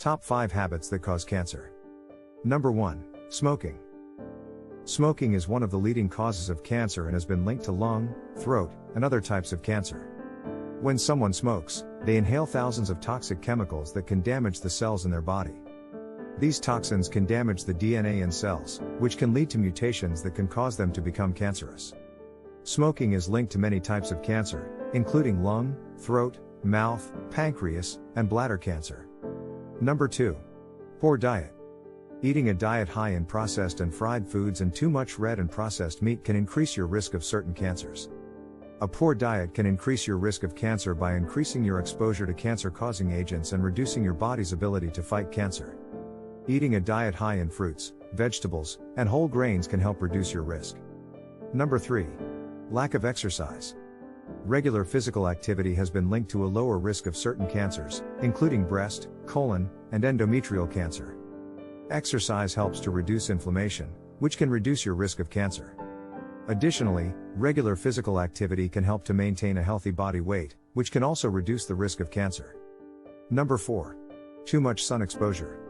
Top 5 habits that cause cancer. Number 1. Smoking. Smoking is one of the leading causes of cancer and has been linked to lung, throat, and other types of cancer. When someone smokes, they inhale thousands of toxic chemicals that can damage the cells in their body. These toxins can damage the DNA in cells, which can lead to mutations that can cause them to become cancerous. Smoking is linked to many types of cancer, including lung, throat, mouth, pancreas, and bladder cancer. Number 2. Poor diet. Eating a diet high in processed and fried foods and too much red and processed meat can increase your risk of certain cancers. A poor diet can increase your risk of cancer by increasing your exposure to cancer-causing agents and reducing your body's ability to fight cancer. Eating a diet high in fruits, vegetables, and whole grains can help reduce your risk. Number 3. Lack of exercise. Regular physical activity has been linked to a lower risk of certain cancers, including breast, colon, and endometrial cancer. Exercise helps to reduce inflammation, which can reduce your risk of cancer. Additionally, regular physical activity can help to maintain a healthy body weight, which can also reduce the risk of cancer. Number 4. Too much sun exposure.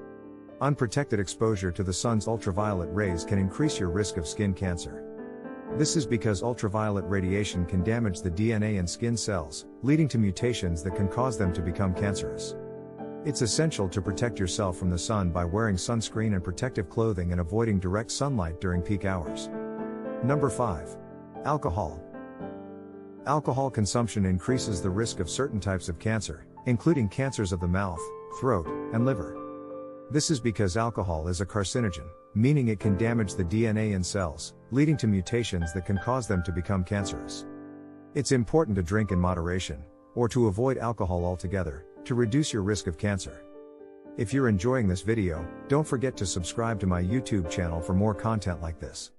Unprotected exposure to the sun's ultraviolet rays can increase your risk of skin cancer. This is because ultraviolet radiation can damage the DNA in skin cells, leading to mutations that can cause them to become cancerous. It's essential to protect yourself from the sun by wearing sunscreen and protective clothing and avoiding direct sunlight during peak hours. Number 5. Alcohol. Alcohol consumption increases the risk of certain types of cancer, including cancers of the mouth, throat, and liver. This is because alcohol is a carcinogen, meaning it can damage the DNA in cells, leading to mutations that can cause them to become cancerous. It's important to drink in moderation, or to avoid alcohol altogether, to reduce your risk of cancer. If you're enjoying this video, don't forget to subscribe to my YouTube channel for more content like this.